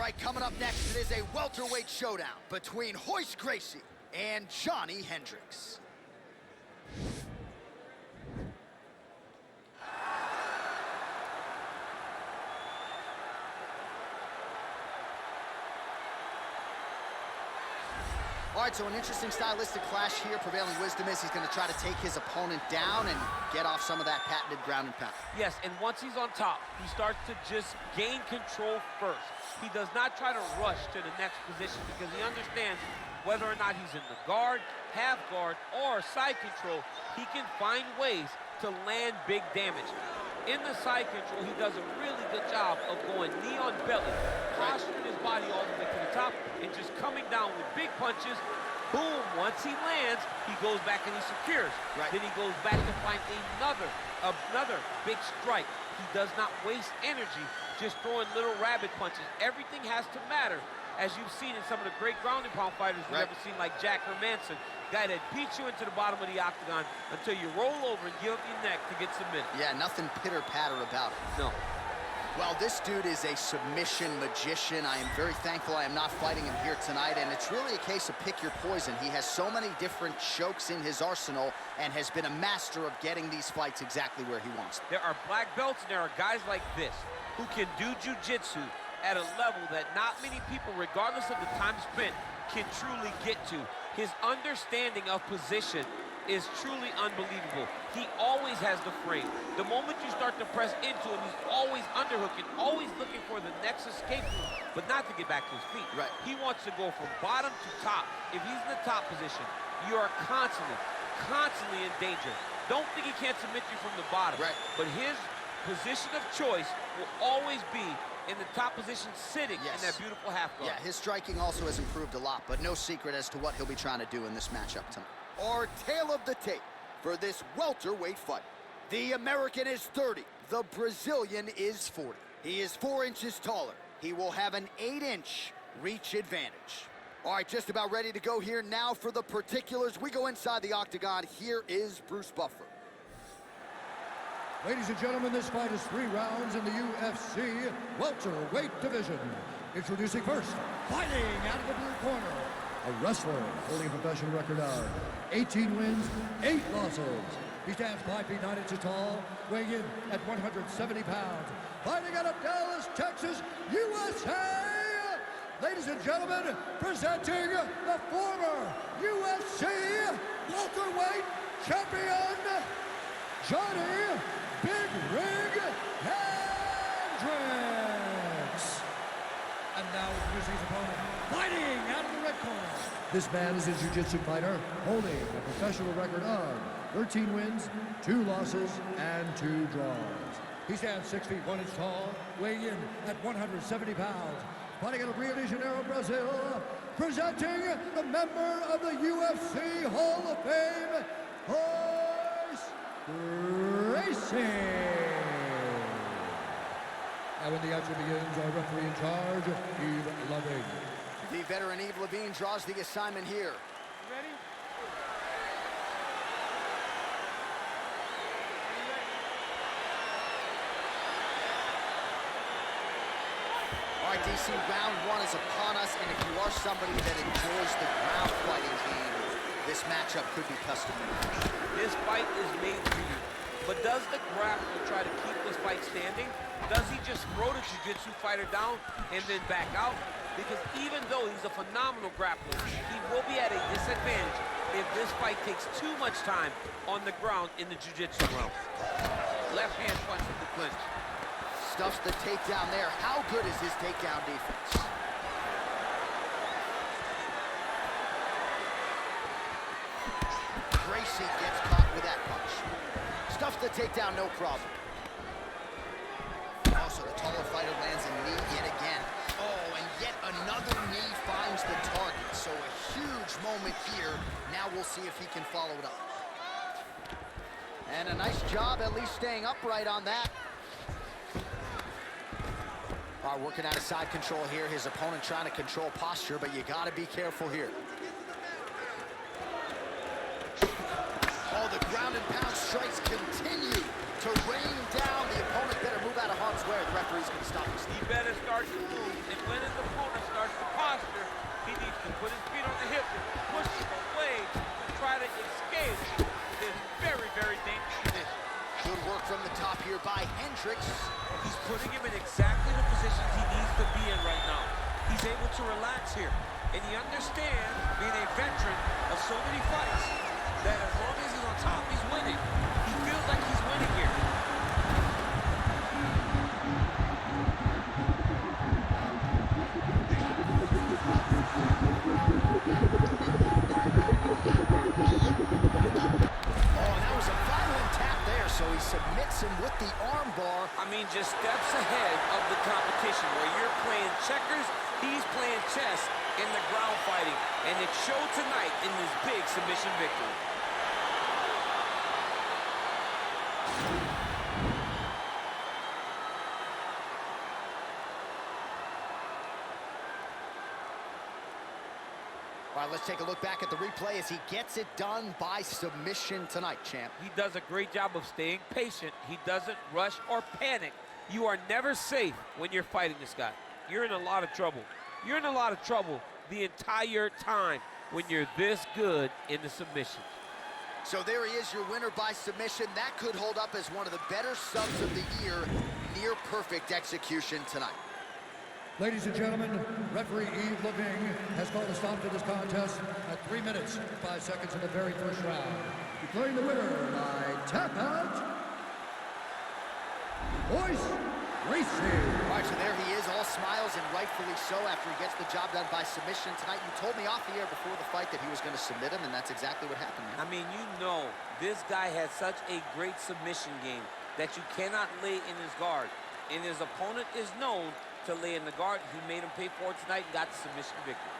right, coming up next, it is a welterweight showdown between Royse Gracie and Johny Hendricks. All right, so an interesting stylistic clash here. Prevailing wisdom is he's going to try to take his opponent down and get off some of that patented ground and pound. Yes, and once he's on top, he starts to just gain control first. He does not try to rush to the next position because he understands whether or not he's in the guard, half guard, or side control, he can find ways to land big damage. In the side control, he does a really good job of going knee on belly, posturing his body all the way to the top, and just coming down with big punches. Boom, once he lands, he goes back and he secures. Right. Then he goes back to find another big strike. He does not waste energy just throwing little rabbit punches. Everything has to matter, as you've seen in some of the great ground and pound fighters we've ever seen, like Jack Hermanson, guy that beats you into the bottom of the octagon until you roll over and give up your neck to get submitted. Yeah, nothing pitter-patter about it. No. Well, this dude is a submission magician. I am very thankful I am not fighting him here tonight, and it's really a case of pick your poison. He has so many different chokes in his arsenal and has been a master of getting these fights exactly where he wants them. There are black belts and there are guys like this who can do jiu-jitsu at a level that not many people, regardless of the time spent, can truly get to. His understanding of position is truly unbelievable. He always has the frame. The moment you start to press into him, he's always underhooking, always looking for the next escape route, but not to get back to his feet. Right. He wants to go from bottom to top. If he's in the top position, you are constantly in danger. Don't think he can't submit you from the bottom. Right. But his position of choice will always be in the top position, sitting in that beautiful half guard. Yeah, his striking also has improved a lot, but no secret as to what he'll be trying to do in this matchup tonight. Our tale of the tape for this welterweight fight. The American is 30. The Brazilian is 40. He is 4 inches taller. He will have an 8-inch reach advantage. All right, just about ready to go here now for the particulars. We go inside the octagon. Here is Bruce Buffer. Ladies and gentlemen, this fight is 3 rounds in the UFC welterweight division. Introducing first, fighting out of the blue corner, a wrestler holding a professional record of 18 wins, 8 losses. He stands 5 feet 9 inches tall, weighing in at 170 pounds. Fighting out of Dallas, Texas, USA. Ladies and gentlemen, presenting the former UFC welterweight champion, Johny Big Rig Hendricks. And now introducing his opponent, fighting out of the red corner. This man is a jiu-jitsu fighter holding a professional record of 13 wins, 2 losses, and 2 draws. He stands 6 feet 1 inch tall, weighing in at 170 pounds. Fighting out of Rio de Janeiro, Brazil, presenting the member of the UFC Hall of Fame, Royse Gracie. And when the action begins, our referee in charge, Eve Loving. The veteran Eve Levine draws the assignment here. You ready? All right, DC, round 1 is upon us, and if you are somebody that enjoys the ground fighting game, this matchup could be custom. This fight is made for you. But does the grappler try to keep this fight standing? Does he just throw the jiu-jitsu fighter down and then back out? Because even though he's a phenomenal grappler, he will be at a disadvantage if this fight takes too much time on the ground in the jiu-jitsu realm. Left hand punch with the clinch. Stuffs the takedown there. How good is his takedown defense? Gracie gets caught with that punch. Stuffs the takedown, no problem. Oh, so the taller fighter lands a knee yet again. Oh, and yet another knee finds the target. So a huge moment here. Now we'll see if he can follow it up. And a nice job at least staying upright on that. All right, working out of side control here. His opponent trying to control posture, but you got to be careful here. Oh, the ground and pound strikes continue to rain down. The opponent better move out of harm's way. referee's going to stop his He better start to move, and when his opponent starts to posture, he needs to put his feet on the hips and push him away to try to escape this very, very dangerous position. Good work from the top here by Hendricks. He's putting him in exactly the positions he needs to be in right now. He's able to relax here. And he understands, being a veteran of so many fights, that as long as he's on top, he's winning. He feels like he's winning here. So he submits him with the arm bar. I mean, just steps ahead of the competition. Where you're playing checkers, he's playing chess in the ground fighting. And it showed tonight in this big submission victory. All right, let's take a look back at the replay as he gets it done by submission tonight, champ. He does a great job of staying patient. He doesn't rush or panic. You are never safe when you're fighting this guy. You're in a lot of trouble. You're in a lot of trouble the entire time when you're this good in the submissions. So there he is, your winner by submission. That could hold up as one of the better subs of the year. Near perfect execution tonight. Ladies and gentlemen, referee Yves Leving has called a stop to this contest at 3 minutes, 5 seconds in the very first round. Declaring the winner by tap out, Royse Gracie. All right, so there he is, all smiles and rightfully so after he gets the job done by submission tonight. You told me off the air before the fight that he was going to submit him, and that's exactly what happened, man. I mean, you know, this guy has such a great submission game that you cannot lay in his guard. And his opponent is known to lay in the guard. He made him pay for it tonight and got the submission victory.